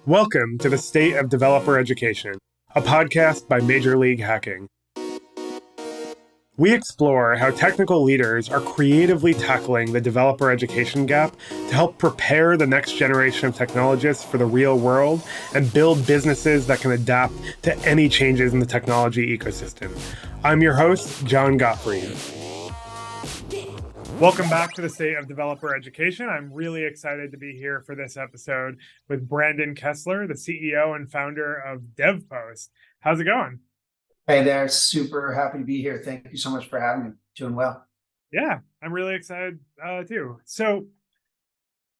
Welcome to the State of Developer Education, a podcast by Major League Hacking. We explore how technical leaders are creatively tackling the developer education gap to help prepare the next generation of technologists for the real world and build businesses that can adapt to any changes in the technology ecosystem. I'm your host, John Gottfried. Welcome back to the State of Developer Education. I'm really excited to be here for this episode with Brandon Kessler, the CEO and founder of Devpost. How's it going? Hey there, super happy to be here. Thank you so much for having me. Doing well. Yeah, I'm really excited too. So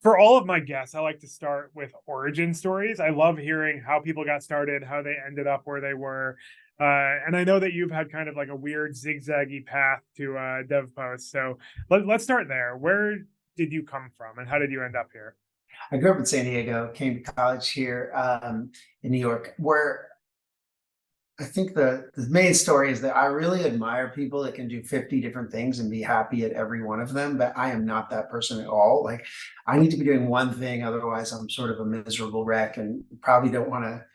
for all of my guests, I like to start with origin stories. I love hearing how people got started, how they ended up where they were. And I know that you've had kind of like a weird zigzaggy path to Devpost. So let's start there. Where did you come from and how did you end up here? I grew up in San Diego, came to college here in New York, where I think the main story is that I really admire people that can do 50 different things and be happy at every one of them, but I am not that person at all. Like, I need to be doing one thing, otherwise I'm sort of a miserable wreck and probably don't want to,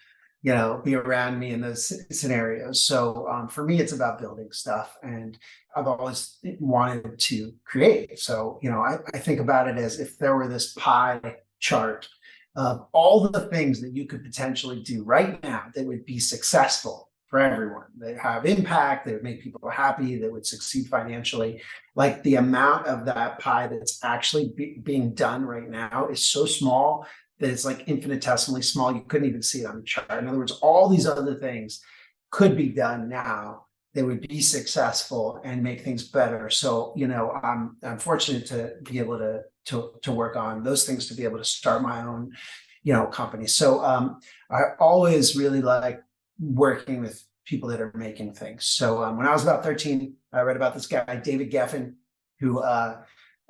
be around me in those scenarios. So for me, it's about building stuff, and I've always wanted to create. So, I think about it as if there were this pie chart of all the things that you could potentially do right now that would be successful for everyone, that have impact, that would make people happy, that would succeed financially. Like, the amount of that pie that's actually being done right now is so small that it's like infinitesimally small. You couldn't even see it on the chart. In other words, all these other things could be done now that would be successful and make things better. So, I'm fortunate to be able to work on those things, to be able to start my own, company. So I always really like working with people that are making things. So when I was about 13, I read about this guy, David Geffen, who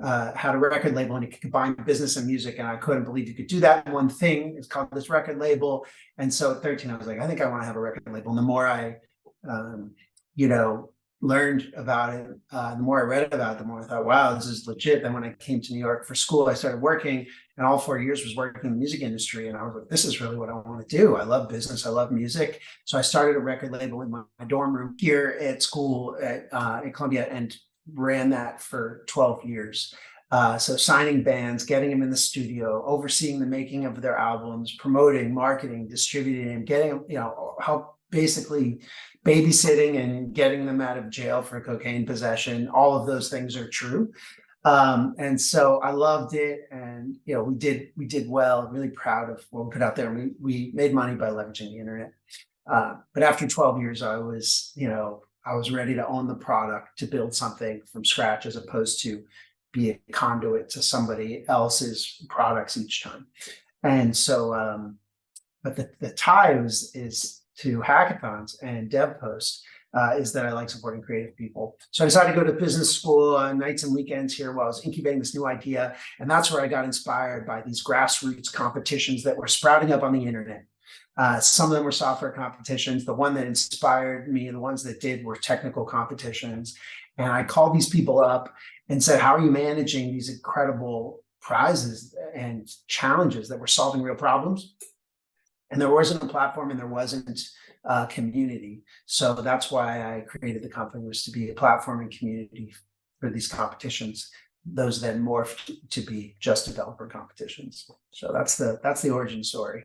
had a record label, and he could combine business and music. And I couldn't believe you could do that in one thing. It's called this record label. And so at 13, I was like, I think I want to have a record label. And the more I, learned about it, the more I read about it, the more I thought, wow, this is legit. Then when I came to New York for school, I started working, and all 4 years was working in the music industry. And I was like, this is really what I want to do. I love business. I love music. So I started a record label in my dorm room here at school at Columbia, and ran that for 12 years. So signing bands, getting them in the studio, overseeing the making of their albums, promoting, marketing, distributing them, getting them, help basically babysitting and getting them out of jail for cocaine possession. All of those things are true. And so I loved it. And, we did well. I'm really proud of what we put out there. We made money by leveraging the internet. But after 12 years, I was ready to own the product, to build something from scratch, as opposed to be a conduit to somebody else's products each time. And so, but the tie is to hackathons and Devpost, is that I like supporting creative people. So I decided to go to business school on nights and weekends here while I was incubating this new idea. And that's where I got inspired by these grassroots competitions that were sprouting up on the internet. Some of them were software competitions. The one that inspired me, the ones that did, were technical competitions. And I called these people up and said, how are you managing these incredible prizes and challenges that were solving real problems? And there wasn't a platform, and there wasn't a community. So that's why I created the company, was to be a platform and community for these competitions. Those then morphed to be just developer competitions. So that's the origin story.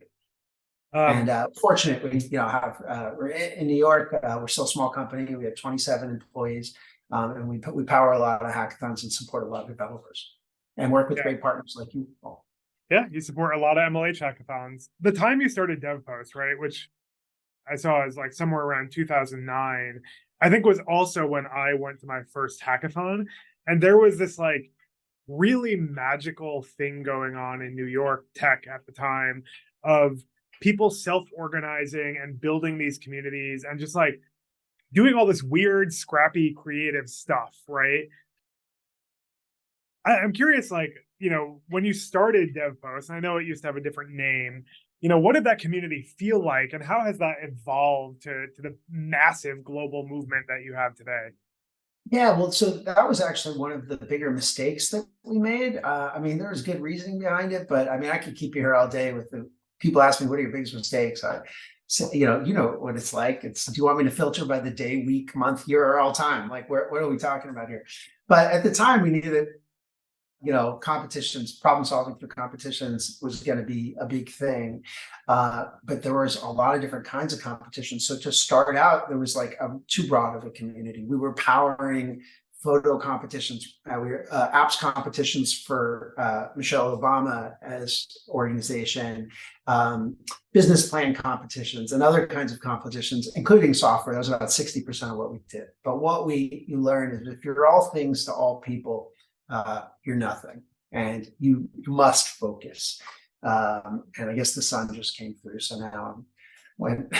And fortunately, we're in New York. We're still a small company. We have 27 employees, and we power a lot of hackathons and support a lot of developers, and work with great partners like you all. Yeah, you support a lot of MLH hackathons. The time you started Devpost, right, which I saw as like somewhere around 2009, I think was also when I went to my first hackathon. And there was this like really magical thing going on in New York tech at the time, of people self-organizing and building these communities and just like doing all this weird, scrappy, creative stuff, right? I'm curious, like, when you started Devpost, I know it used to have a different name, what did that community feel like, and how has that evolved to the massive global movement that you have today? Yeah, well, so that was actually one of the bigger mistakes that we made. There was good reasoning behind it, but I could keep you here all day with the people ask me, what are your biggest mistakes? I say, you know what it's like. It's, do you want me to filter by the day, week, month, year, or all time? Like, what are we talking about here? But at the time, we knew that, competitions, problem solving through competitions was going to be a big thing. But there was a lot of different kinds of competitions. So to start out, there was like too broad of a community. We were powering photo competitions, we were apps competitions for Michelle Obama as organization, business plan competitions, and other kinds of competitions, including software. That was about 60% of what we did. But what you learn is if you're all things to all people, you're nothing, and you must focus. And I guess the sun just came through, so now I'm went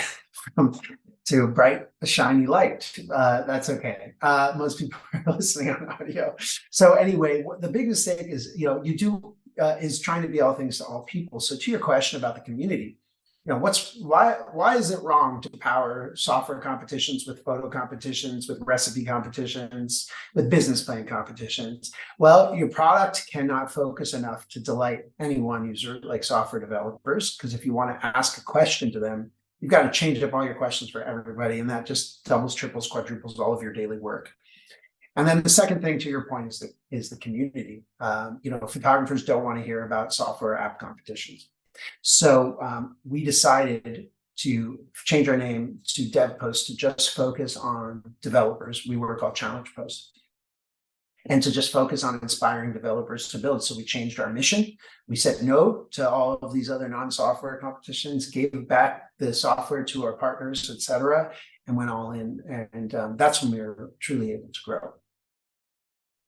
from to a bright, shiny light. That's okay. Most people are listening on audio. So anyway, the big mistake is, is trying to be all things to all people. So to your question about the community, why is it wrong to power software competitions with photo competitions, with recipe competitions, with business plan competitions? Well, your product cannot focus enough to delight any one user, like software developers, because if you want to ask a question to them, you've got to change up all your questions for everybody, and that just doubles, triples, quadruples all of your daily work. And then the second thing, to your point, is the community. Photographers don't want to hear about software app competitions. So we decided to change our name to Devpost to just focus on developers. We were called Challenge Post. And to just focus on inspiring developers to build. So we changed our mission. We said no to all of these other non-software competitions, gave back the software to our partners, et cetera, and went all in. And that's when we were truly able to grow.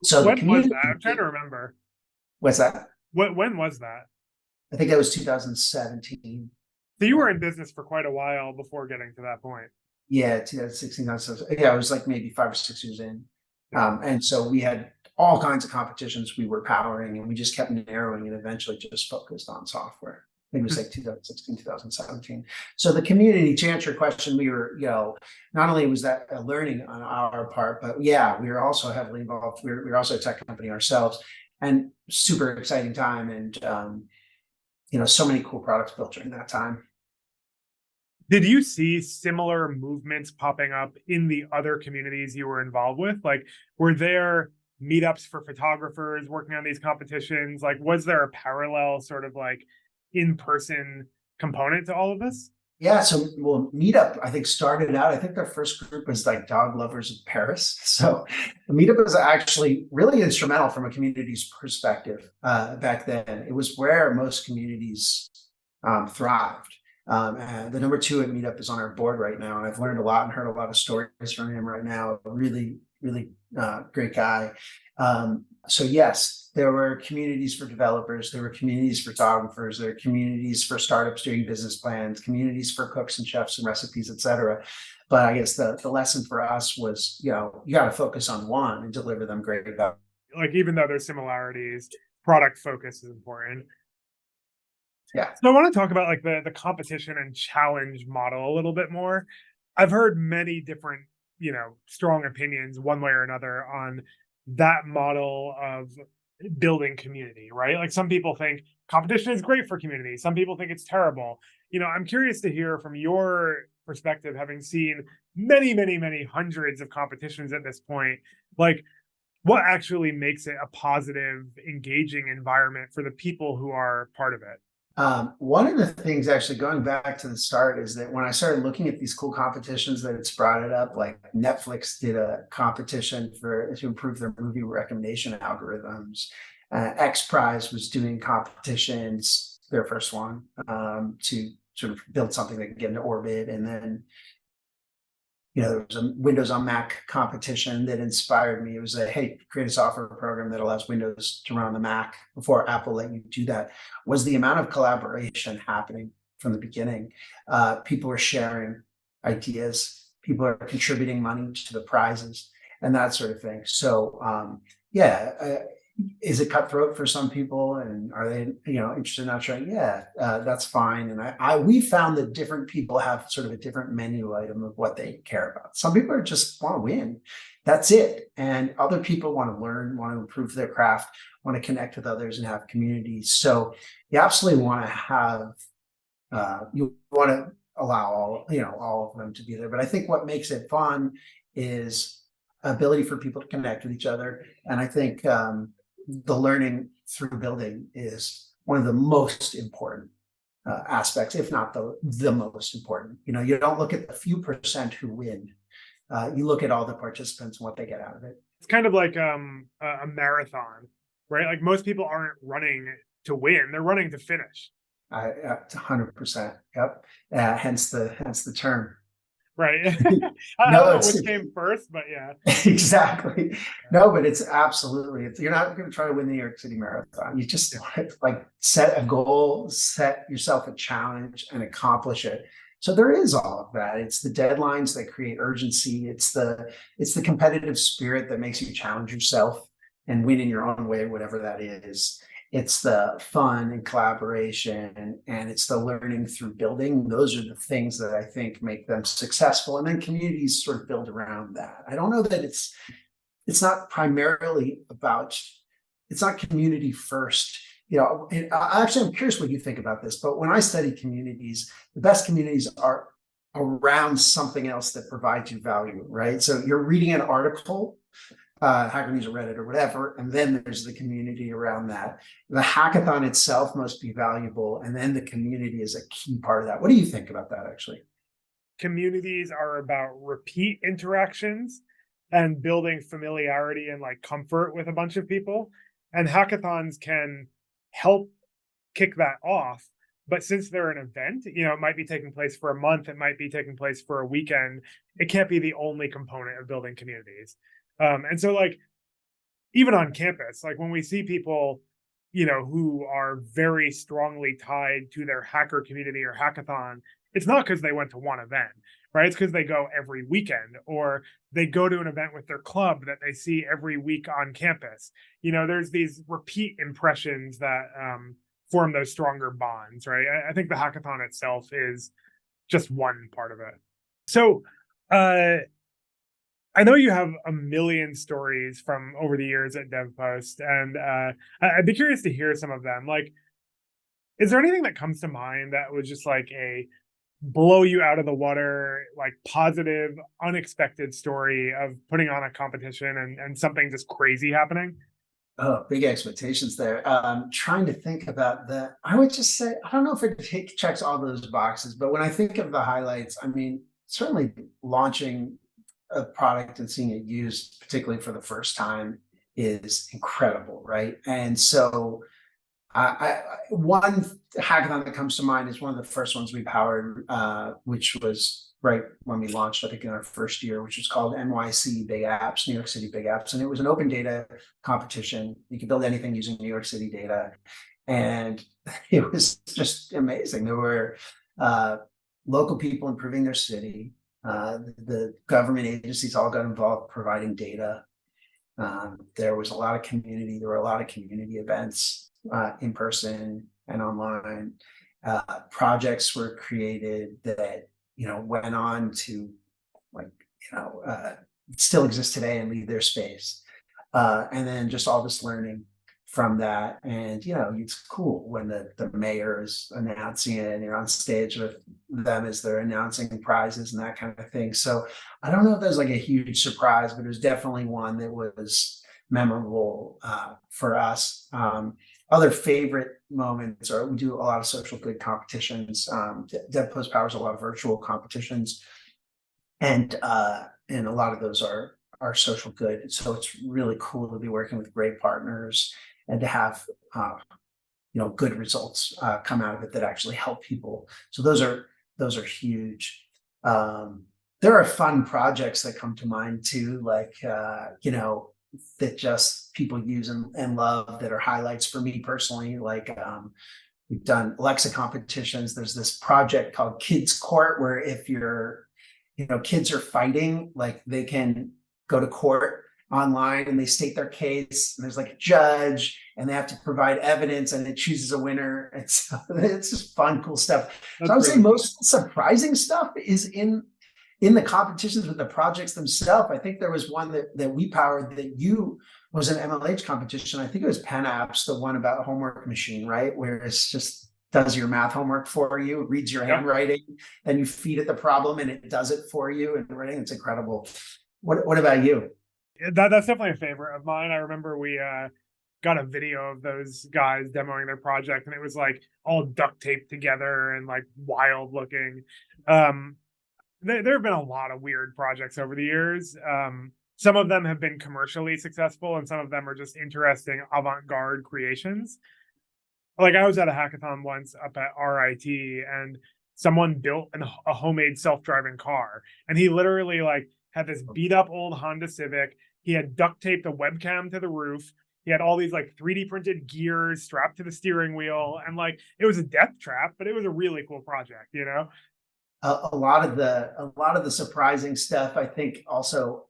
So when the community, was that? I'm trying to remember. What's that? When was that? I think that was 2017. So you were in business for quite a while before getting to that point. Yeah, 2016. Yeah, it was like maybe 5 or 6 years in. And so we had all kinds of competitions we were powering, and we just kept narrowing and eventually just focused on software. I think it was like 2016, 2017. So the community, to answer your question, we were, not only was that a learning on our part, but yeah, we were also heavily involved. We were also a tech company ourselves, and super exciting time. And, so many cool products built during that time. Did you see similar movements popping up in the other communities you were involved with? Like, were there meetups for photographers working on these competitions? Like, was there a parallel sort of like in-person component to all of this? Yeah, so Meetup, I think, started out, I think their first group was like Dog Lovers of Paris. So the Meetup was actually really instrumental from a community's perspective back then. It was where most communities thrived. And the number 2 at Meetup is on our board right now, and I've learned a lot and heard a lot of stories from him right now. A really, really great guy. So yes, there were communities for developers, there were communities for photographers, there were communities for startups doing business plans, communities for cooks and chefs and recipes, et cetera. But I guess the lesson for us was, you got to focus on one and deliver them great value. Like, even though there's similarities, product focus is important. Yeah. So I want to talk about like the competition and challenge model a little bit more. I've heard many different, strong opinions one way or another on that model of building community, right? Like, some people think competition is great for community. Some people think it's terrible. I'm curious to hear from your perspective, having seen many, many, many hundreds of competitions at this point, like, what actually makes it a positive, engaging environment for the people who are part of it? One of the things, actually going back to the start, is that when I started looking at these cool competitions that it's brought it up, like Netflix did a competition to improve their movie recommendation algorithms. X Prize was doing competitions, their first one, to sort of build something that could get into orbit. And then, there was a Windows on Mac competition that inspired me. It was hey, create a software program that allows Windows to run on the Mac before Apple let you do that. Was the amount of collaboration happening from the beginning. People are sharing ideas. People are contributing money to the prizes and that sort of thing. So is it cutthroat for some people, and are they interested in not trying? Yeah, that's fine. And we found that different people have sort of a different menu item of what they care about. Some people are just want to win, that's it. And other people want to learn, want to improve their craft, want to connect with others and have communities. So you absolutely want to have You want to allow all of them to be there. But I think what makes it fun is ability for people to connect with each other. And I think the learning through building is one of the most important aspects, if not the most important. You don't look at the few percent who win. You look at all the participants and what they get out of it. It's kind of like a marathon, right? Like most people aren't running to win; they're running to finish. 100%. Yep. Hence the term. Right. I don't No, know it's which came first, but yeah. exactly. No, but it's absolutely. You're not going to try to win the New York City Marathon. You just like set a goal, set yourself a challenge, and accomplish it. So there is all of that. It's the deadlines that create urgency. It's the competitive spirit that makes you challenge yourself and win in your own way, whatever that is. It's the fun and collaboration, and it's the learning through building. Those are the things that I think make them successful. And then communities sort of build around that. I don't know that it's not primarily about, it's not community first. Actually, I'm curious what you think about this, but when I study communities, the best communities are around something else that provides you value, right? So you're reading an article, Hacker News or Reddit or whatever, and then there's the community around that. The hackathon itself must be valuable, and then the community is a key part of that. What do you think about that, actually? Communities are about repeat interactions and building familiarity and like comfort with a bunch of people. And hackathons can help kick that off. But since they're an event, it might be taking place for a month, it might be taking place for a weekend. It can't be the only component of building communities. And so, like, even on campus, like when we see people, who are very strongly tied to their hacker community or hackathon, it's not because they went to one event, right? It's because they go every weekend or they go to an event with their club that they see every week on campus. There's these repeat impressions that form those stronger bonds, right? I think the hackathon itself is just one part of it. So, I know you have a million stories from over the years at DevPost, and I'd be curious to hear some of them. Like, is there anything that comes to mind that was just like a blow you out of the water, like positive, unexpected story of putting on a competition and something just crazy happening? Oh, big expectations there. Trying to think about that. I would just say, I don't know if it checks all those boxes, but when I think of the highlights, I mean, certainly launching a product and seeing it used, particularly for the first time, is incredible, right? And so, one hackathon that comes to mind is one of the first ones we powered, which was right when we launched, I think in our first year, which was called NYC Big Apps, New York City Big Apps, and it was an open data competition. You could build anything using New York City data, and it was just amazing. There were local people improving their city. The government agencies all got involved providing data. There was a lot of community. There were a lot of community events in person and online. Projects were created that went on to still exist today and leave their space. And then just all this learning from that. And it's cool when the mayor is announcing it and you're on stage with them as they're announcing prizes and that kind of thing. So I don't know if there's like a huge surprise, but it was definitely one that was memorable for us. Other favorite moments are, we do a lot of social good competitions. DevPost powers a lot of virtual competitions, and a lot of those are social good. So it's really cool to be working with great partners and to have good results come out of it that actually help people. So those are huge. There are fun projects that come to mind too, like that just people use and love, that are highlights for me personally. Like we've done Alexa competitions. There's this project called Kids Court, where if kids are fighting, like they can go to court online and they state their case, and there's like a judge and they have to provide evidence and it chooses a winner. It's just fun, cool stuff. So I would say most surprising stuff is in the competitions with the projects themselves. I think there was one that we powered that was an MLH competition. I think it was Pen Apps, the one about homework machine, right? Where it's just does your math homework for you, reads your Yep. handwriting, then you feed it the problem and it does it for you. And writing, it's incredible. What about you? That's definitely a favorite of mine. I remember we got a video of those guys demoing their project, and it was like all duct taped together and like wild looking. Um, there have been a lot of weird projects over the years. Some of them have been commercially successful, and some of them are just interesting avant-garde creations. Like I was at a hackathon once up at RIT, and someone built a homemade self-driving car, and he literally like had this beat up old Honda Civic. He had duct taped a webcam to the roof. He had all these like 3D printed gears strapped to the steering wheel, and like it was a death trap, but it was a really cool project, you know? A lot of the surprising stuff, I think, also.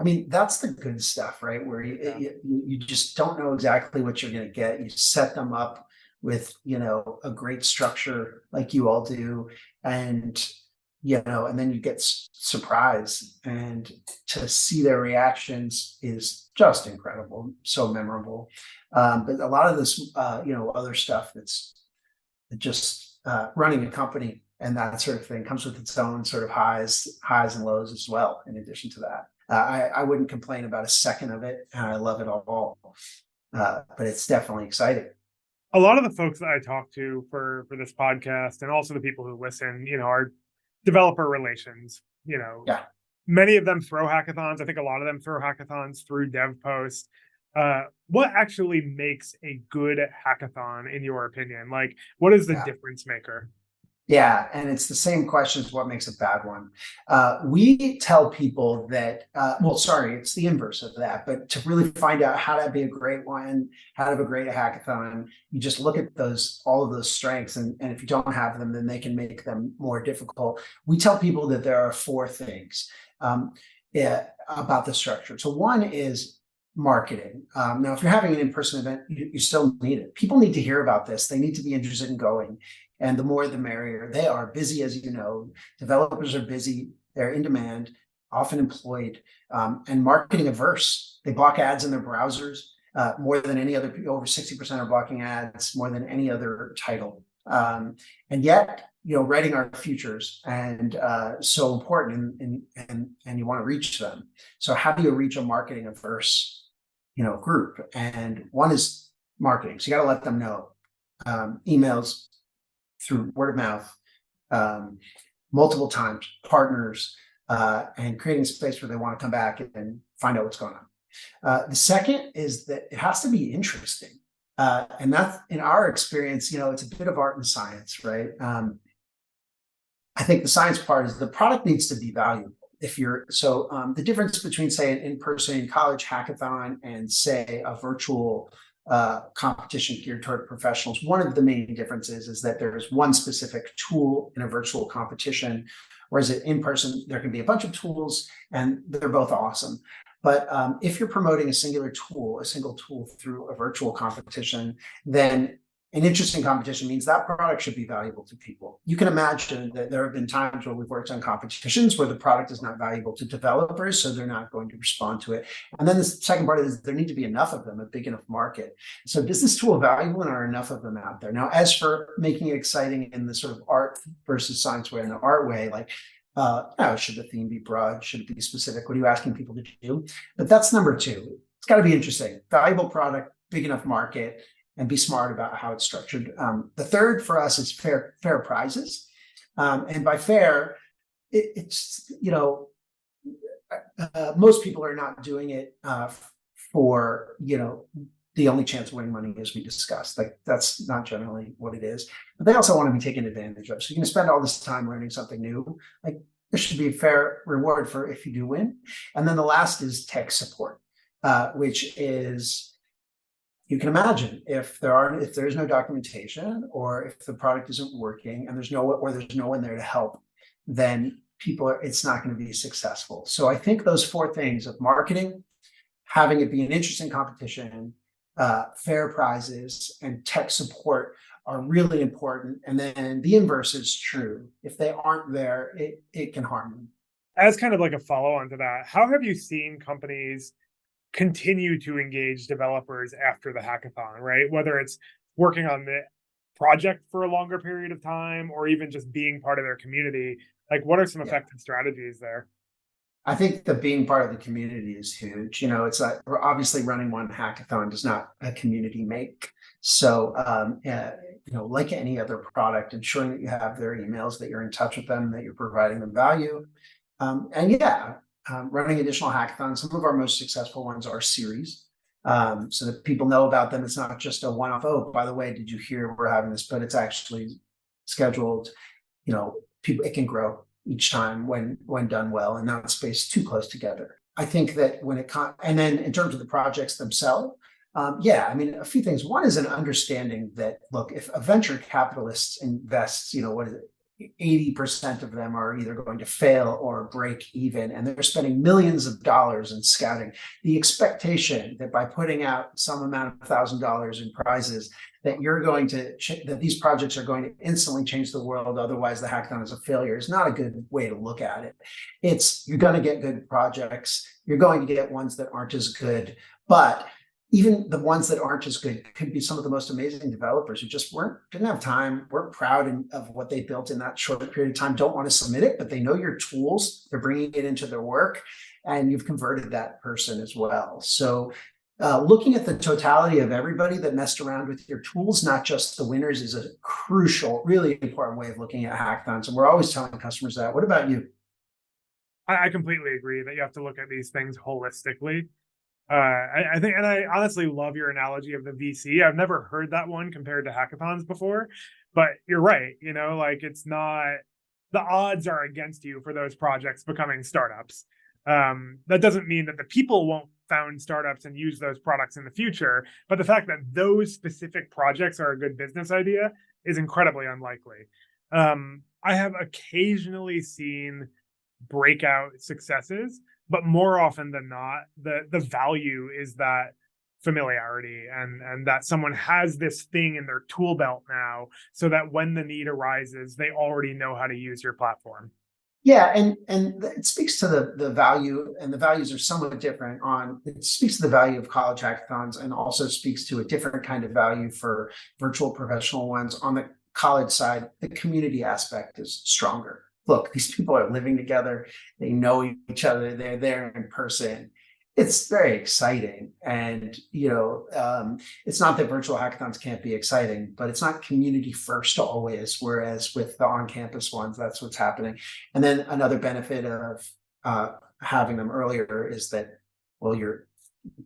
I mean, that's the good stuff, right? Where Yeah. you just don't know exactly what you're going to get. You set them up with, a great structure like you all do, and and then you get surprised, and to see their reactions is just incredible, so memorable. But a lot of this, other stuff that's just running a company and that sort of thing comes with its own sort of highs and lows as well. In addition to that, I wouldn't complain about a second of it, and I love it all. But it's definitely exciting. A lot of the folks that I talk to for this podcast, and also the people who listen, are developer relations. Yeah. Many of them throw hackathons. I think a lot of them throw hackathons through Devpost. What actually makes a good hackathon, in your opinion? Like, what is the Yeah. difference maker? Yeah, and it's the same question as what makes a bad one. We tell people that, well, sorry, it's the inverse of that. But to really find out how to be a great one, how to have a great hackathon, you just look at all of those strengths, and if you don't have them, then they can make them more difficult. We tell people that there are four things about the structure. So one is marketing. Now, if you're having an in-person event, you still need it. People need to hear about this. They need to be interested in going. And the more the merrier. They are busy, as you know. Developers are busy. They're in demand, often employed, and marketing averse. They block ads in their browsers more than any other. Over 60% are blocking ads more than any other title. And yet, writing our futures and so important, and you want to reach them. So how do you reach a marketing averse, group? And one is marketing. So you got to let them know. Emails, through word of mouth, multiple times, partners, and creating space where they want to come back and find out what's going on. The second is that it has to be interesting. And that's, in our experience, it's a bit of art and science, right? I think the science part is the product needs to be valuable. The difference between, say, an in-person college hackathon and, say, a virtual competition geared toward professionals. One of the main differences is that there is one specific tool in a virtual competition, whereas in person, there can be a bunch of tools and they're both awesome. But if you're promoting a single tool through a virtual competition, then an interesting competition means that product should be valuable to people. You can imagine that there have been times where we've worked on competitions where the product is not valuable to developers, so they're not going to respond to it. And then the second part is there need to be enough of them, a big enough market. So is this tool valuable, and are enough of them out there? Now, as for making it exciting in the sort of art versus science way and the art way, like, should the theme be broad? Should it be specific? What are you asking people to do? But that's number two. It's got to be interesting, valuable product, big enough market, and be smart about how it's structured. The third for us is fair prizes. And by fair, it's, most people are not doing it for, the only chance of winning money, as we discussed. Like, that's not generally what it is. But they also want to be taken advantage of. So you're going to spend all this time learning something new. Like, there should be a fair reward for if you do win. And then the last is tech support, which is, you can imagine if there is no documentation, or if the product isn't working and there's no one there to help, then it's not going to be successful. So I think those four things of marketing, having it be an interesting competition, fair prizes, and tech support are really important. And then the inverse is true. If they aren't there, it can harm them. As kind of like a follow on to that, how have you seen companies continue to engage developers after the hackathon, right? Whether it's working on the project for a longer period of time, or even just being part of their community? Like, what are some Yeah. effective strategies there? I think the being part of the community is huge. It's like, obviously running one hackathon does not a community make. So, like any other product, ensuring that you have their emails, that you're in touch with them, that you're providing them value. Running additional hackathons. Some of our most successful ones are series, so that people know about them. It's not just a one-off. Oh, by the way, did you hear we're having this? But it's actually scheduled. People, it can grow each time when done well and not spaced too close together. I think that and then in terms of the projects themselves, a few things. One is an understanding that, look, if a venture capitalist invests, what is it? 80% of them are either going to fail or break even, and they're spending millions of dollars in scouting. The expectation that by putting out some amount of $1,000 in prizes, that that these projects are going to instantly change the world, otherwise the hackathon is a failure, is not a good way to look at it. You're going to get good projects. You're going to get ones that aren't as good, but even the ones that aren't as good could be some of the most amazing developers who just didn't have time, weren't proud of what they built in that short period of time, don't want to submit it, but they know your tools, they're bringing it into their work, and you've converted that person as well. So looking at the totality of everybody that messed around with your tools, not just the winners, is a crucial, really important way of looking at hackathons. And we're always telling customers that. What about you? I completely agree that you have to look at these things holistically. I think, and I honestly love your analogy of the VC. I've never heard that one compared to hackathons before, but you're right. Like, it's not, the odds are against you for those projects becoming startups. That doesn't mean that the people won't found startups and use those products in the future, but the fact that those specific projects are a good business idea is incredibly unlikely. I have occasionally seen breakout successes, but more often than not, the value is that familiarity, and that someone has this thing in their tool belt now, so that when the need arises, they already know how to use your platform. Yeah, and it speaks to the value, and the values are somewhat different. It speaks to the value of college hackathons, and also speaks to a different kind of value for virtual professional ones. On the college side, the community aspect is stronger. Look, these people are living together, they know each other, they're there in person. It's very exciting. And it's not that virtual hackathons can't be exciting, but it's not community first always, whereas with the on-campus ones, that's what's happening. And then another benefit of having them earlier is that, well, you're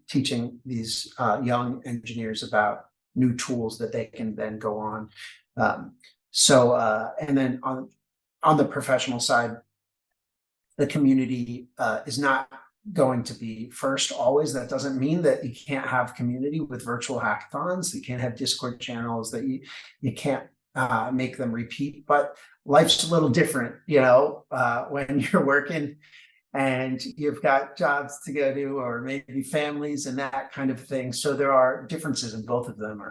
teaching these young engineers about new tools that they can then go on. And then on the professional side, the community is not going to be first always. That doesn't mean that you can't have community with virtual hackathons. You can't have Discord channels, that you can't make them repeat. But life's a little different, when you're working and you've got jobs to go to, or maybe families and that kind of thing. So there are differences, and both of them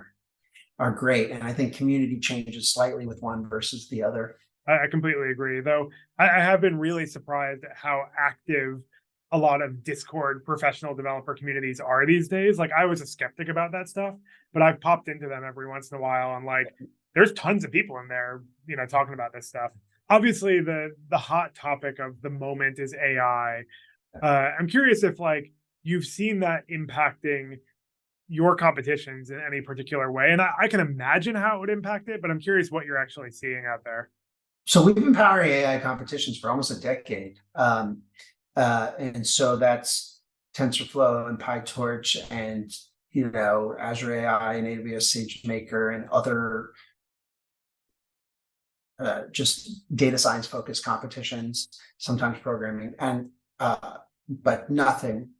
are great. And I think community changes slightly with one versus the other. I completely agree, though. I have been really surprised at how active a lot of Discord professional developer communities are these days. Like, I was a skeptic about that stuff, but I've popped into them every once in a while, and like, there's tons of people in there, talking about this stuff. Obviously, the hot topic of the moment is AI. I'm curious if, like, you've seen that impacting your competitions in any particular way. And I can imagine how it would impact it, but I'm curious what you're actually seeing out there. So we've been powering AI competitions for almost a decade. And so that's TensorFlow and PyTorch and, Azure AI and AWS SageMaker and other just data science focused competitions, sometimes programming, and but nothing.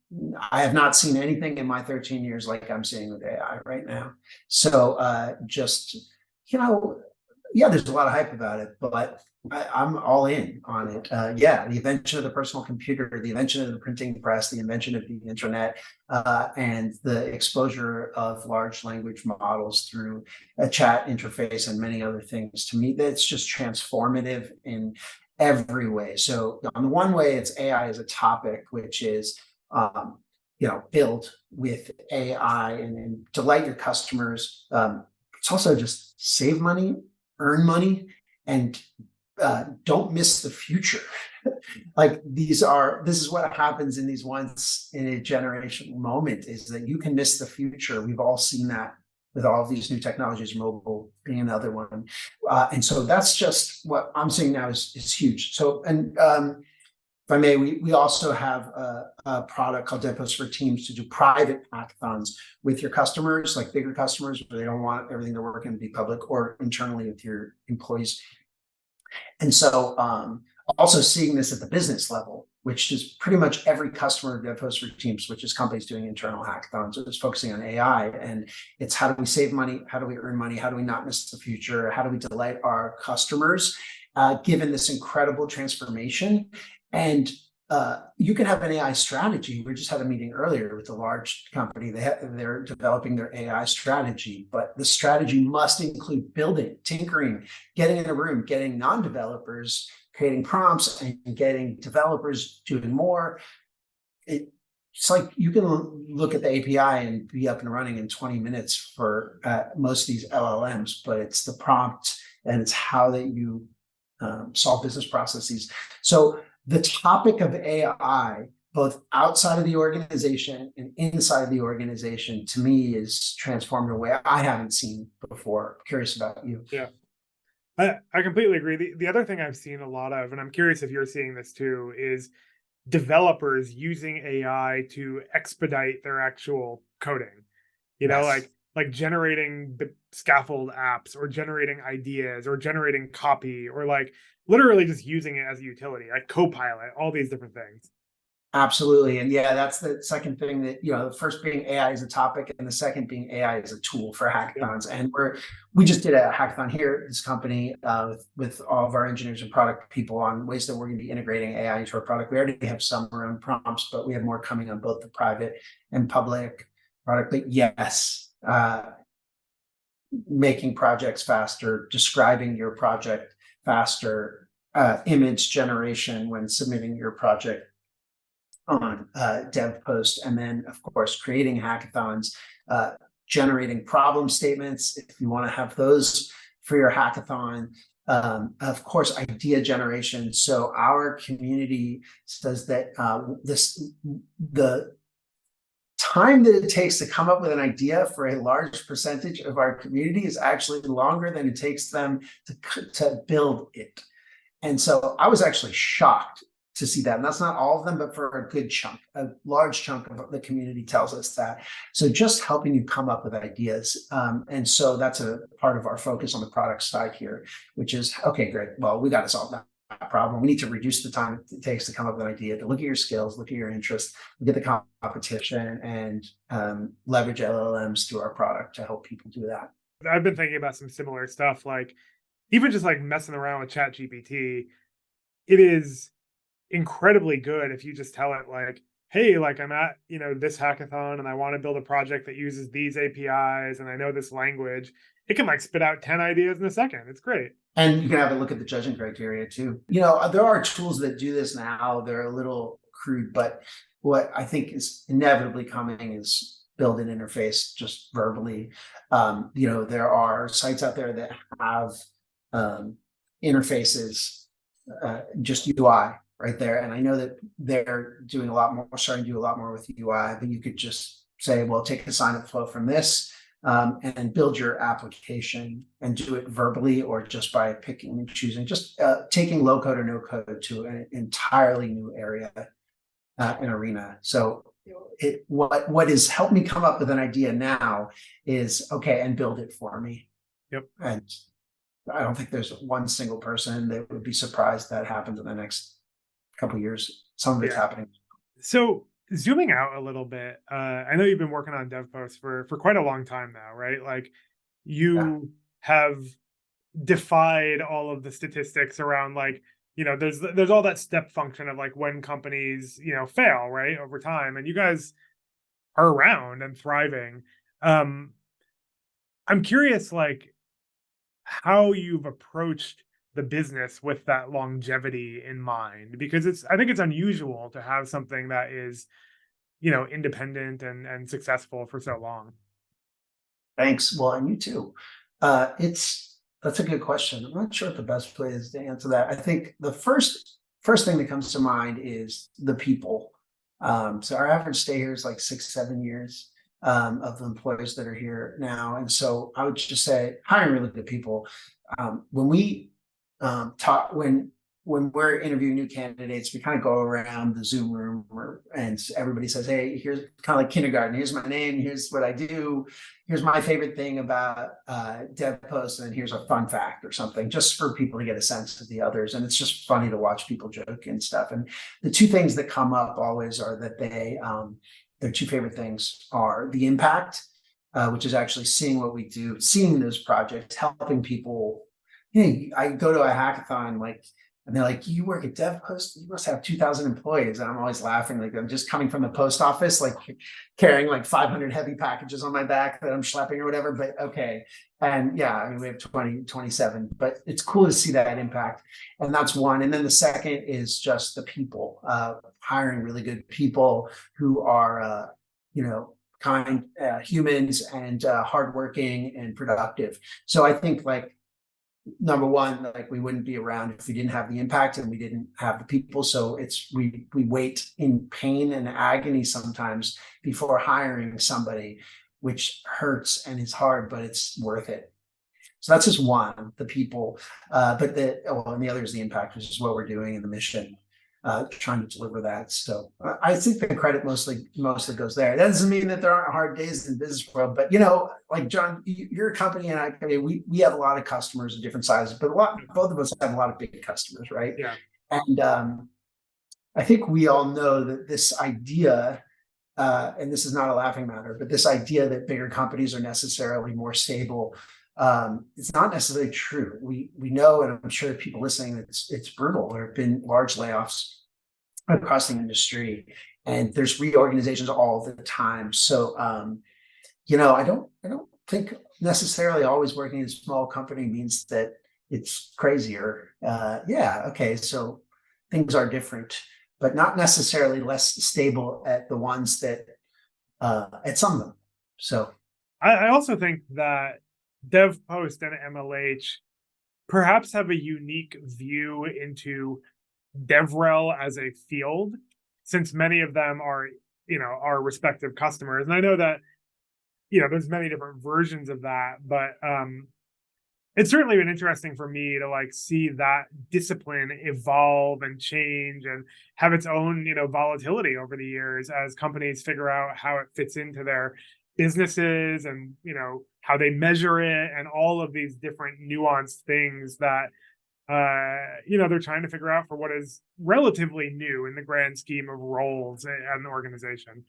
I have not seen anything in my 13 years like I'm seeing with AI right now. So yeah, there's a lot of hype about it, but I'm all in on it. The invention of the personal computer, the invention of the printing press, the invention of the internet, and the exposure of large language models through a chat interface and many other things. To me, that's just transformative in every way. So on the one way, it's AI as a topic, which is build with AI and delight your customers. it's also just save money, earn money, and don't miss the future. Like this is what happens in these once in a generation moment, is that you can miss the future. We've all seen that with all of these new technologies, mobile being another one. And so that's just what I'm seeing now is huge. So, and if I may, we also have a product called Devpost for Teams to do private hackathons with your customers, like bigger customers, where they don't want everything they're working to be public, or internally with your employees. And so also seeing this at the business level, which is pretty much every customer of Devpost for Teams, which is companies doing internal hackathons, is focusing on AI. And it's how do we save money? How do we earn money? How do we not miss the future? How do we delight our customers, given this incredible transformation? And you can have an AI strategy. We just had a meeting earlier with a large company. They're developing their AI strategy, but the strategy must include building, tinkering, getting in a room, getting non-developers, creating prompts, and getting developers doing more. It's like you can look at the API and be up and running in 20 minutes for most of these LLMs, but it's the prompt and it's how that you solve business processes. So the topic of AI, both outside of the organization and inside the organization, to me is transformed in a way I haven't seen before. I'm curious about you. Yeah. I completely agree. The other thing I've seen a lot of, and I'm curious if you're seeing this too, is developers using AI to expedite their actual coding. You know, Yes. like generating the scaffold apps, or generating ideas, or generating copy, or like literally just using it as a utility, like Copilot, all these different things. Absolutely. And yeah, that's the second thing that, the first being AI as a topic, and the second being AI as a tool for Yeah. hackathons. And we just did a hackathon here at this company with all of our engineers and product people on ways that we're going to be integrating AI into our product. We already have some around prompts, but we have more coming on both the private and public product. But yes, making projects faster, describing your project faster, image generation when submitting your project on Devpost, and then of course creating hackathons, generating problem statements if you want to have those for your hackathon. Of course, idea generation. So our community says that the time that it takes to come up with an idea for a large percentage of our community is actually longer than it takes them to build it. And so I was actually shocked to see that. And that's not all of them, but for a good chunk, a large chunk of the community tells us that. So just helping you come up with ideas. And so that's a part of our focus on the product side here, which is, okay, great. Well, we got to solve that problem. We need to reduce the time it takes to come up with an idea, to look at your skills, look at your interests, look at the competition, and leverage LLMs through our product to help people do that. I've been thinking about some similar stuff, like even just like messing around with Chat GPT. It is incredibly good if you just tell it like, hey, like I'm at, this hackathon and I want to build a project that uses these APIs and I know this language. It can like spit out 10 ideas in a second. It's great. And you can have a look at the judging criteria too. There are tools that do this now. They're a little crude, but what I think is inevitably coming is build an interface just verbally. There are sites out there that have interfaces, just UI right there. And I know that they're doing a lot more, starting to do a lot more with UI, but you could just say, well, take a sign up flow from this, and build your application and do it verbally, or just by picking and choosing, just taking low code or no code to an entirely new area, an arena. So what has helped me come up with an idea now is, okay, and build it for me. Yep. And I don't think there's one single person that would be surprised that happens in the next couple of years. Some of it's happening. So zooming out a little bit, I know you've been working on Devpost for quite a long time now, right? Like you have defied all of the statistics around like, there's all that step function of like when companies, fail, right, over time, and you guys are around and thriving. I'm curious, like, how you've approached the business with that longevity in mind, because I think it's unusual to have something that is, independent and successful for so long. Thanks. Well, and you too. That's a good question. I'm not sure what the best way is to answer that. I think the first thing that comes to mind is the people. So our average stay here is like 6, 7 years of the employees that are here now, and so I would just say hiring really good people. When we talk when we're interviewing new candidates, we kind of go around the Zoom room and everybody says, hey, here's kind of like kindergarten. Here's my name. Here's what I do. Here's my favorite thing about Devpost. And here's a fun fact or something, just for people to get a sense of the others. And it's just funny to watch people joke and stuff. And the two things that come up always are that their two favorite things are the impact, which is actually seeing what we do, seeing those projects, helping people. Hey, I go to a hackathon, like, and they're like, you work at DevPost, you must have 2,000 employees. And I'm always laughing, like I'm just coming from the post office, like carrying like 500 heavy packages on my back that I'm schlepping or whatever, but okay. And yeah, I mean, we have 20, 27, but it's cool to see that impact. And that's one. And then the second is just the people, hiring really good people who are, kind humans and hardworking and productive. So I think like, number one, like we wouldn't be around if we didn't have the impact and we didn't have the people. So we wait in pain and agony sometimes before hiring somebody, which hurts and is hard, but it's worth it. So that's just one, the people. And the other is the impact, which is what we're doing in the mission, trying to deliver that. So I think the credit mostly goes there. That doesn't mean that there aren't hard days in the business world, but like John, you're a company, and I mean, we have a lot of customers of different sizes, but both of us have a lot of big customers, right? Yeah. And I think we all know that this idea, and this is not a laughing matter, but this idea that bigger companies are necessarily more stable, it's not necessarily true. We know, and I'm sure people listening, it's brutal. There have been large layoffs across the industry, and there's reorganizations all the time. So, I don't think necessarily always working in a small company means that it's crazier. Okay, so things are different, but not necessarily less stable at the ones that at some of them. So I also think that DevPost and MLH perhaps have a unique view into DevRel as a field, since many of them are, our respective customers. And I know that, there's many different versions of that, but it's certainly been interesting for me to like see that discipline evolve and change and have its own, volatility over the years as companies figure out how it fits into their businesses and, how they measure it and all of these different nuanced things that, they're trying to figure out for what is relatively new in the grand scheme of roles and the organization.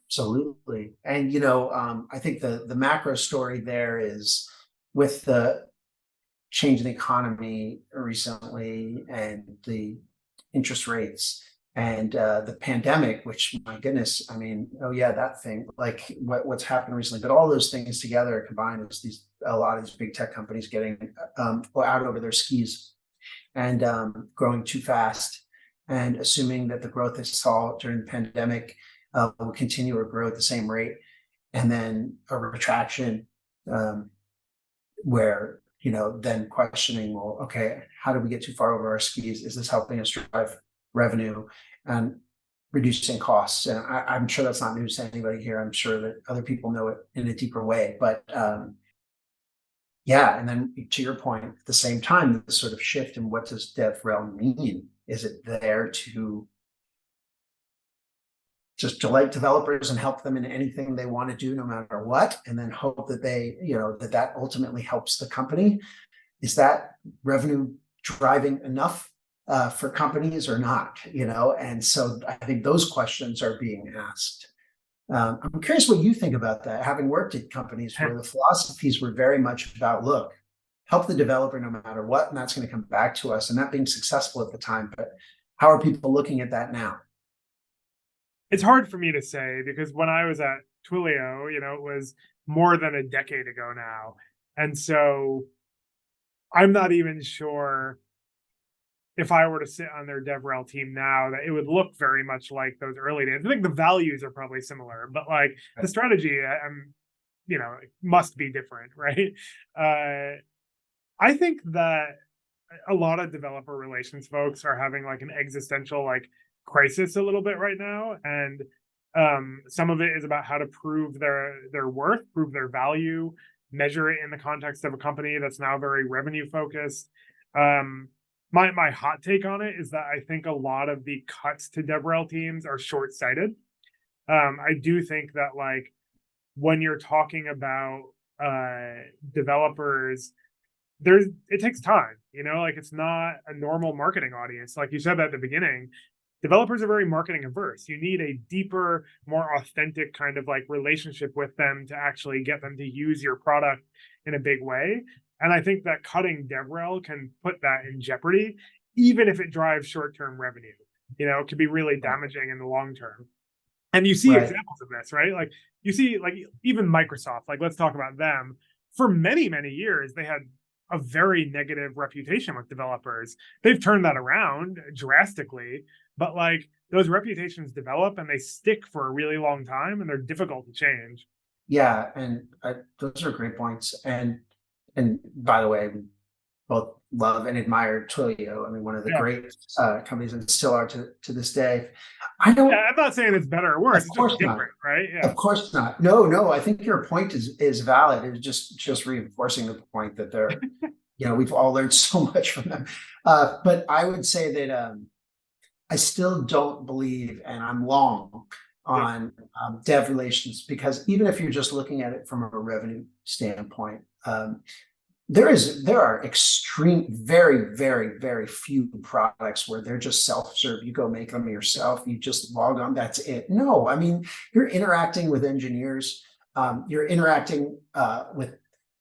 absolutely. And I think the macro story there is with the change in the economy recently and the interest rates and the pandemic, which, my goodness, I mean, oh yeah, that thing, like what's happened recently, but all those things together combined is a lot of these big tech companies getting out over their skis and growing too fast, and assuming that the growth they saw during the pandemic will continue or grow at the same rate, and then a retraction where then questioning, well, okay, how did we get too far over our skis? Is this helping us drive revenue and reducing costs? And I'm sure that's not news to anybody here. I'm sure that other people know it in a deeper way, but yeah. And then to your point, at the same time, the sort of shift in what does DevRel mean? Is it there to just delight developers and help them in anything they want to do, no matter what, and then hope that that ultimately helps the company? Is that revenue driving enough for companies or not? And so I think those questions are being asked. I'm curious what you think about that, having worked at companies where the philosophies were very much about, look, help the developer no matter what, and that's going to come back to us, and that being successful at the time. But how are people looking at that now? It's hard for me to say because when I was at Twilio, it was more than a decade ago now. And so I'm not even sure if I were to sit on their DevRel team now that it would look very much like those early days. I think the values are probably similar, but like the strategy, I'm must be different, right? I think that a lot of developer relations folks are having like an existential like crisis a little bit right now, and some of it is about how to prove their worth, prove their value, measure it in the context of a company that's now very revenue focused. um my hot take on it is that I think a lot of the cuts to DevRel teams are short-sighted. I do think that like when you're talking about developers, it takes time, like it's not a normal marketing audience. Like you said at the beginning, developers are very marketing averse. You need a deeper, more authentic kind of like relationship with them to actually get them to use your product in a big way. And I think that cutting DevRel can put that in jeopardy, even if it drives short-term revenue. It could be really damaging in the long term. And you see Right. examples of this, right? Like you see, like even Microsoft, like let's talk about them. For many, many years, they had a very negative reputation with developers. They've turned that around drastically, but like those reputations develop and they stick for a really long time and they're difficult to change. Yeah, and those are great points. And by the way, we both love and admire Twilio. I mean, one of the Yeah. great companies, and still are to this day. I don't. Yeah, I'm not saying it's better or worse. Of It's just course not. different, right? Yeah. Of course not. No, no. I think your point is valid. It's just reinforcing the point that they're, we've all learned so much from them. But I would say that I still don't believe, and I'm long Yeah. on dev relations, because even if you're just looking at it from a revenue standpoint, there are very, very, very few products where they're just self-serve. You go make them yourself. You just log on. That's it. No, I mean, you're interacting with engineers. You're interacting with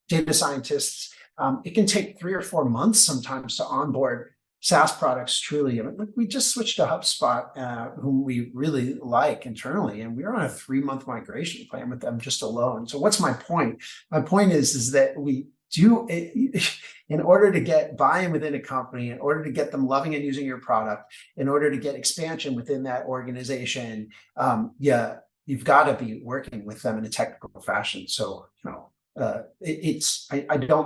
data scientists. It can take 3 or 4 months sometimes to onboard SaaS products. Truly, I mean, look, we just switched to HubSpot, whom we really like internally, and we're on a 3-month migration plan with them just alone. So, what's my point? My point is that we do, in order to get buy-in within a company, in order to get them loving and using your product, in order to get expansion within that organization, you've got to be working with them in a technical fashion. So, I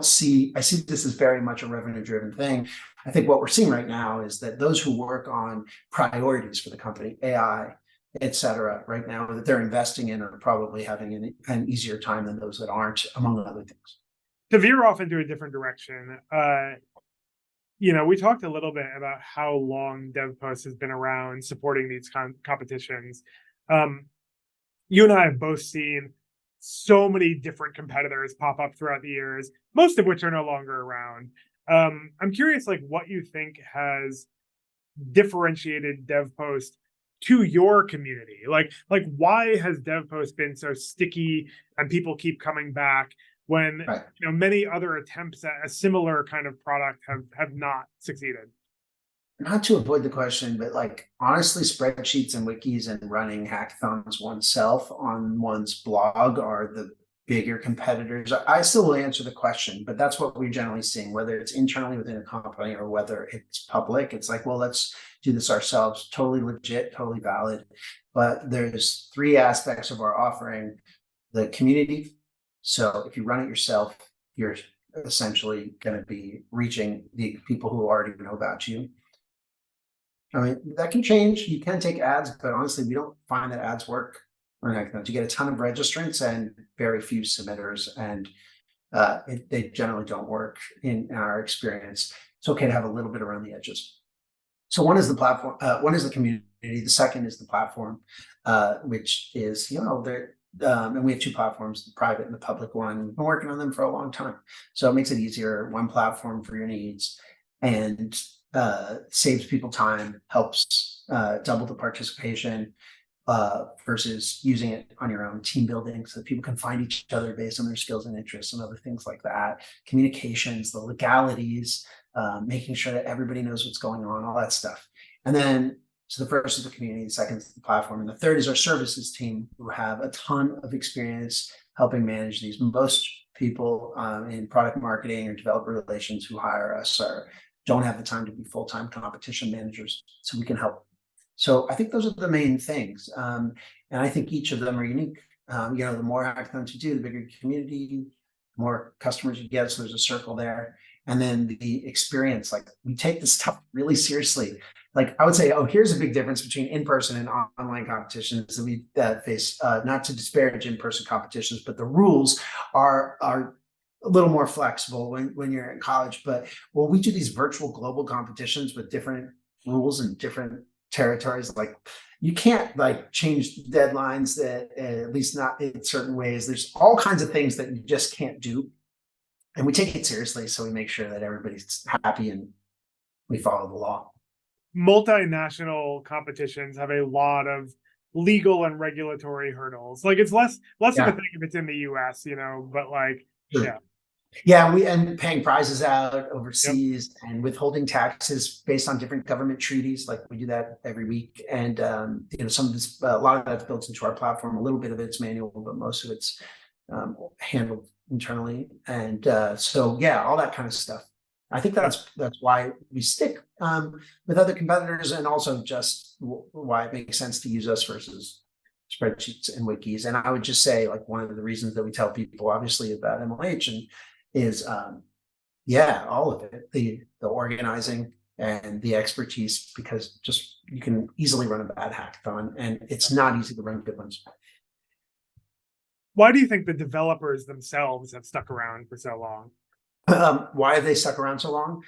see this as very much a revenue driven thing. I think what we're seeing right now is that those who work on priorities for the company, AI, et cetera, right now that they're investing in are probably having an easier time than those that aren't, among other things. To veer off into a different direction, we talked a little bit about how long DevPost has been around supporting these competitions. You and I have both seen so many different competitors pop up throughout the years, most of which are no longer around. I'm curious, like, what you think has differentiated DevPost to your community. Like why has DevPost been so sticky and people keep coming back when Right. many other attempts at a similar kind of product have not succeeded? Not to avoid the question, but like honestly, spreadsheets and wikis and running hackathons oneself on one's blog are the bigger competitors. I still will answer the question, but that's what we're generally seeing, whether it's internally within a company or whether it's public. It's like, well, let's do this ourselves. Totally legit, totally valid. But there's 3 aspects of our offering: the community. So if you run it yourself, you're essentially going to be reaching the people who already know about you. I mean, that can change. You can take ads, but honestly, we don't find that ads work. Or you get a ton of registrants and very few submitters, and they generally don't work in our experience. It's okay to have a little bit around the edges. So one is the platform, one is the community. The second is the platform, which is, and we have 2 platforms, the private and the public one. We've been working on them for a long time. So it makes it easier, one platform for your needs, and saves people time, helps double the participation versus using it on your own, team building so that people can find each other based on their skills and interests and other things like that. Communications, the legalities, making sure that everybody knows what's going on, all that stuff. And then, so the first is the community, the second is the platform, and the third is our services team, who have a ton of experience helping manage these. Most people in product marketing or developer relations who hire us don't have the time to be full-time competition managers, so we can help. So I think those are the main things, and I think each of them are unique. The more hackathons you do, the bigger your community, the more customers you get. So there's a circle there. And then the experience, like we take this stuff really seriously. Like I would say, oh, here's a big difference between in-person and online competitions that we face. Not to disparage in-person competitions, but the rules are a little more flexible when you're in college. But when we do these virtual global competitions with different rules and different territories, like you can't like change deadlines that at least not in certain ways. There's all kinds of things that you just can't do. And we take it seriously. So we make sure that everybody's happy and we follow the law. Multinational competitions have a lot of legal and regulatory hurdles. Like it's less of a thing if it's in the US, but like, Sure. yeah. Yeah, and paying prizes out overseas and withholding taxes based on different government treaties. Like we do that every week. And, some of this, a lot of that's built into our platform. A little bit of it's manual, but most of it's handled internally. And so, yeah, all that kind of stuff. I think that's why we stick with other competitors, and also just why it makes sense to use us versus spreadsheets and wikis. And I would just say, like, one of the reasons that we tell people, obviously, about MLH is all of it, the organizing and the expertise, because just you can easily run a bad hackathon, and it's not easy to run good ones. Why do you think the developers themselves have stuck around for so long? Why have they stuck around so long?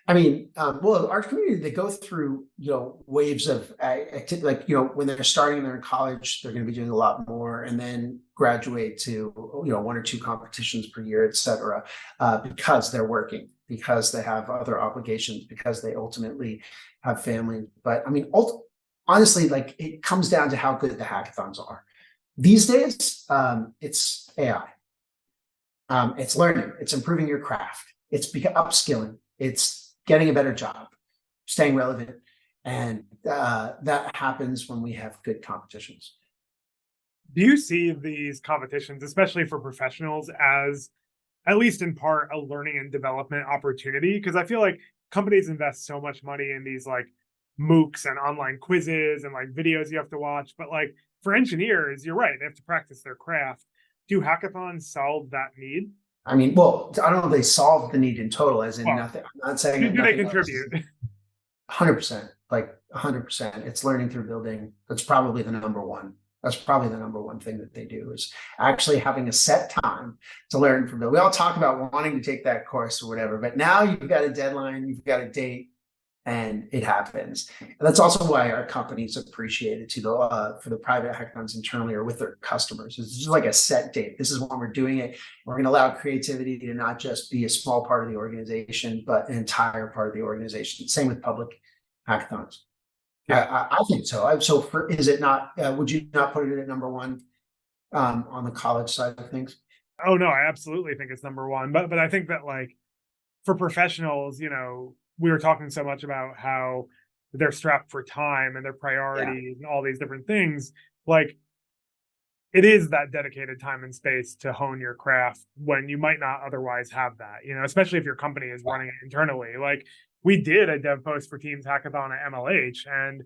I mean, well, our community, they go through, waves of activity. Like, when they're starting, they're in college, they're going to be doing a lot more, and then graduate to, 1 or 2 competitions per year, et cetera, because they're working, because they have other obligations, because they ultimately have family. But I mean, honestly, like it comes down to how good the hackathons are. These days, it's AI. It's learning, it's improving your craft, it's upskilling, it's getting a better job, staying relevant. And that happens when we have good competitions. Do you see these competitions, especially for professionals, as at least in part a learning and development opportunity? Because I feel like companies invest so much money in these like MOOCs and online quizzes and like videos you have to watch. But like for engineers, you're right, they have to practice their craft. Do hackathons solve that need? I mean, well, I don't know if they solve the need in total, as in nothing. I'm not saying do they contribute? 100%, like 100%. It's learning through building. That's probably the number one. That's probably the number one thing that they do, is actually having a set time to learn from building. We all talk about wanting to take that course or whatever, but now you've got a deadline, you've got a date, and it happens. And that's also why our companies appreciate it too, for the private hackathons internally or with their customers. It's just like a set date. This is when we're doing it. We're going to allow creativity to not just be a small part of the organization, but an entire part of the organization. Same with public hackathons. Yeah, I think so. Is it not? Would you not put it at number one on the college side of things? Oh no, I absolutely think it's number one. But I think that like for professionals, we were talking so much about how they're strapped for time and their priorities and all these different things. Like it is that dedicated time and space to hone your craft when you might not otherwise have that, especially if your company is running it internally. Like we did a Devpost for Teams hackathon at MLH, and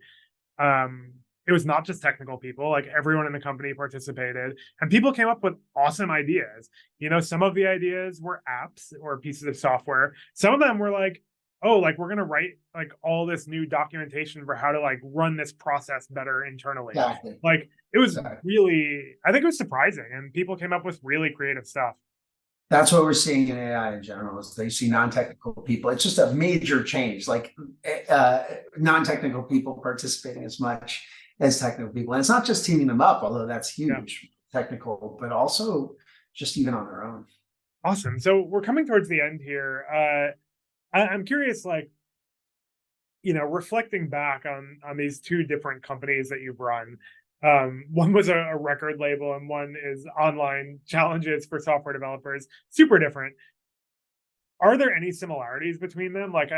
it was not just technical people, like everyone in the company participated, and people came up with awesome ideas. Some of the ideas were apps or pieces of software. Some of them were like, oh, like we're going to write like all this new documentation for how to like run this process better internally. Exactly. Like it was really, I think it was surprising, and people came up with really creative stuff. That's what we're seeing in AI in general, is they see non-technical people. It's just a major change, like non-technical people participating as much as technical people. And it's not just teaming them up, although that's huge, technical, but also just even on their own. Awesome. So we're coming towards the end here. I'm curious, like, reflecting back on these 2 different companies that you've run. One was a record label, and one is online challenges for software developers. Super different. Are there any similarities between them? Like,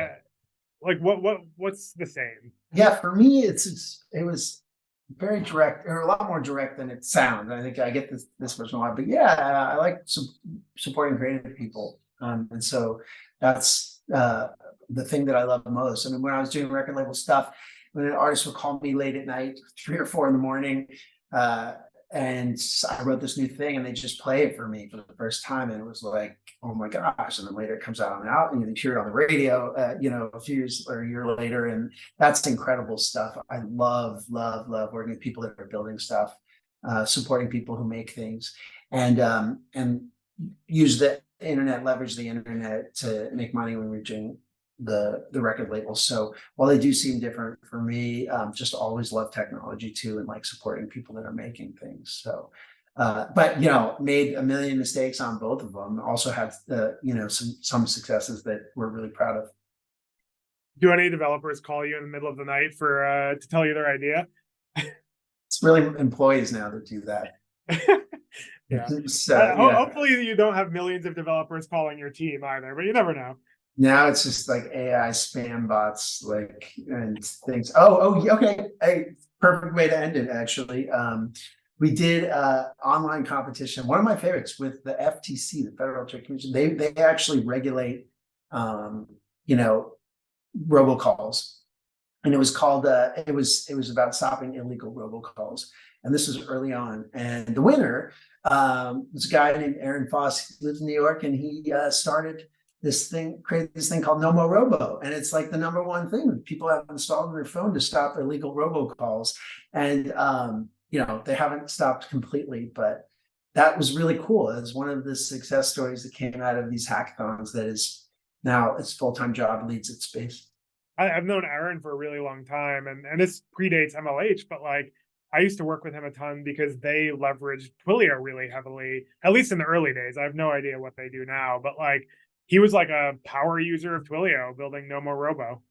what's the same? Yeah, for me, it was very direct, or a lot more direct than it sounds. I think I get this much more, but yeah, I like supporting creative people, and so that's the thing that I love the most. I mean, when I was doing record label stuff, when an artist would call me late at night, 3 or 4 in the morning, and I wrote this new thing, and they just play it for me for the first time, and it was like, oh my gosh! And then later it comes out on the out, and you hear it on the radio, a few years or a year later, and that's incredible stuff. I love working with people that are building stuff, supporting people who make things, and use the internet, leverage the internet to make money when we're doing the record labels. So while they do seem different for me, just always love technology too, and like supporting people that are making things. So but made a million mistakes on both of them. Also had some successes that we're really proud of. Do any developers call you in the middle of the night for to tell you their idea? It's really employees now that do that. Yeah. So yeah. Hopefully you don't have millions of developers calling your team either, but you never know. Now it's just like AI spam bots, like, and things. Oh, okay. Perfect way to end it, actually. We did online competition. One of my favorites with the FTC, the Federal Trade Commission. They actually regulate, robocalls, and it was called. It was about stopping illegal robocalls, and this was early on. And the winner was a guy named Aaron Foss. He lives in New York, and he created this thing called No More Robo. And it's like the number one thing that people have installed on their phone to stop illegal robocalls. And, they haven't stopped completely, but that was really cool. It was one of the success stories that came out of these hackathons that is now its full-time job, leads its space. I've known Aaron for a really long time, and this predates MLH, but like I used to work with him a ton because they leveraged Twilio really heavily, at least in the early days. I have no idea what they do now, but like he was like a power user of Twilio building No More Robo.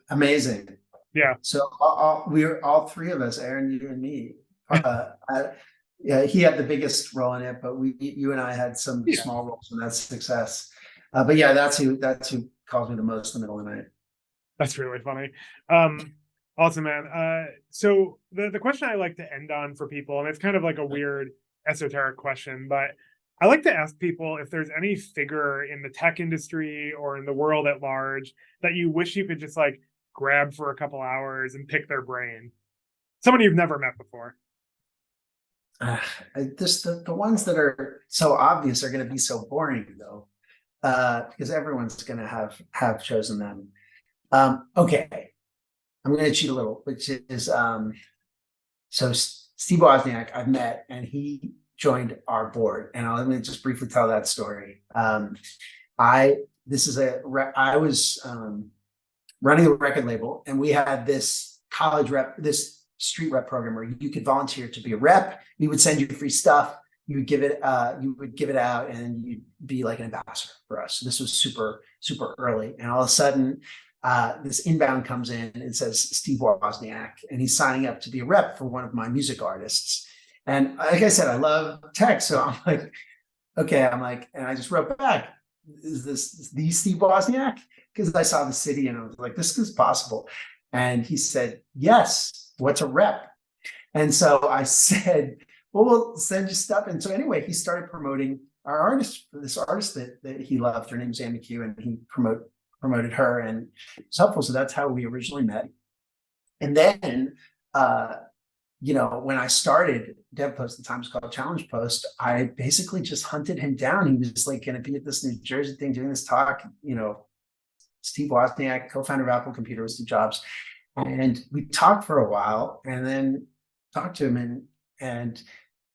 Amazing. Yeah. So we were all three of us, Aaron, you and me. Yeah, he had the biggest role in it, but you and I had some small roles in that success. But yeah, that's who calls me the most in the middle of the night. That's really funny. Awesome, man. So the question I like to end on for people, and it's kind of like a weird esoteric question, but I like to ask people if there's any figure in the tech industry or in the world at large that you wish you could just like grab for a couple hours and pick their brain. Someone you've never met before. Just the ones that are so obvious are going to be so boring though, because everyone's going to have chosen them. Okay, I'm going to cheat a little, which is so Steve Wozniak I've met, and he joined our board, and let me just briefly tell that story. I was running a record label, and we had this street rep program where you could volunteer to be a rep. We would send you free stuff. You would give it out, and you'd be like an ambassador for us. So this was super, super early. And all of a sudden, this inbound comes in and says Steve Wozniak, and he's signing up to be a rep for one of my music artists. And like I said, I love tech. So I'm like, okay, and I just wrote back, is this the Steve Wozniak? Because I saw the city and I was like, this is possible. And he said, yes, what's a rep? And so I said, well, we'll send you stuff. And so anyway, he started promoting our artist, this artist that he loved. Her name was Amy Q, and he promoted her, and it's helpful. So that's how we originally met. And then, when I started Devpost, at the time it was called Challenge Post, I basically just hunted him down. He was like going to be at this New Jersey thing, doing this talk, Steve Wozniak, co-founder of Apple Computer with Steve Jobs. And we talked for a while, and then talked to him, and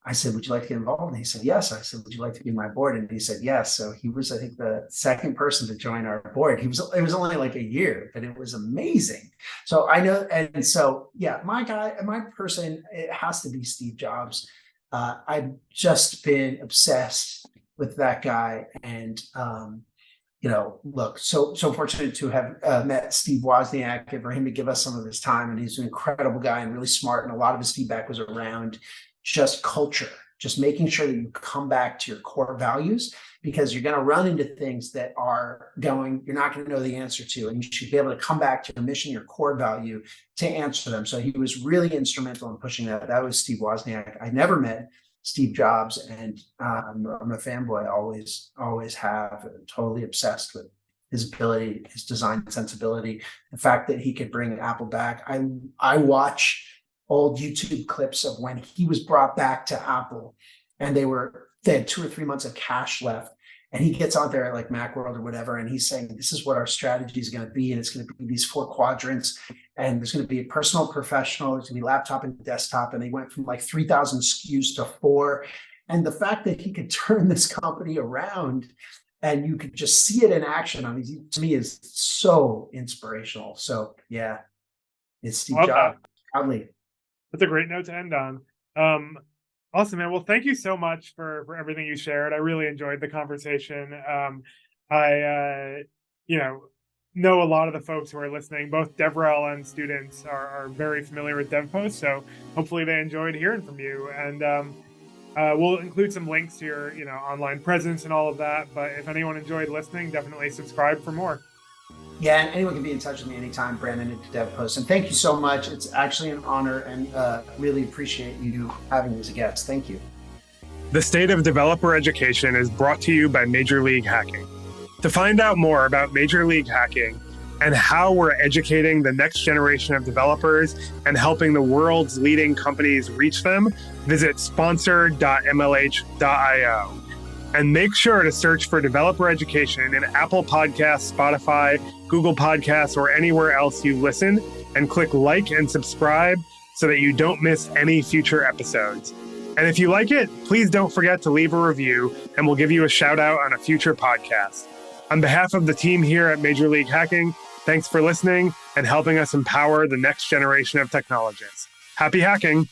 I said, would you like to get involved? And he said, yes. I said, would you like to be my board? And he said, yes. So he was, I think, the second person to join our board. It was only like a year, but it was amazing. So I know. And so, yeah, my person, it has to be Steve Jobs. I've just been obsessed with that guy. And, look, so fortunate to have met Steve Wozniak, and for him to give us some of his time. And he's an incredible guy and really smart. And a lot of his feedback was around just culture, just making sure that you come back to your core values, because you're going to run into things that you're not going to know the answer to, and you should be able to come back to your mission, your core value, to answer them. So he was really instrumental in pushing that. That was Steve Wozniak. I never met Steve Jobs, and I'm a fanboy, always have, totally obsessed with his ability, his design sensibility, the fact that he could bring Apple back. I watch old YouTube clips of when he was brought back to Apple, and they had 2 or 3 months of cash left. And he gets on there at like Macworld or whatever, and he's saying, this is what our strategy is going to be. And it's going to be these 4 quadrants. And there's going to be a personal, professional, there's going to be laptop and desktop. And they went from like 3,000 SKUs to 4. And the fact that he could turn this company around and you could just see it in action, I mean, to me is so inspirational. So yeah, it's Steve Jobs. Proudly. That's a great note to end on. Awesome, man. Well, thank you so much for everything you shared. I really enjoyed the conversation. I know a lot of the folks who are listening, both DevRel and students, are very familiar with Devpost. So hopefully they enjoyed hearing from you. And we'll include some links to your online presence and all of that. But if anyone enjoyed listening, definitely subscribe for more. Yeah, and anyone can be in touch with me anytime, Brandon at Devpost. And thank you so much. It's actually an honor, and really appreciate you having me as a guest. Thank you. The State of Developer Education is brought to you by Major League Hacking. To find out more about Major League Hacking and how we're educating the next generation of developers and helping the world's leading companies reach them, visit sponsor.mlh.io. And make sure to search for Developer Education in Apple Podcasts, Spotify, Google Podcasts, or anywhere else you listen, and click like and subscribe so that you don't miss any future episodes. And if you like it, please don't forget to leave a review, and we'll give you a shout out on a future podcast. On behalf of the team here at Major League Hacking, thanks for listening and helping us empower the next generation of technologists. Happy hacking!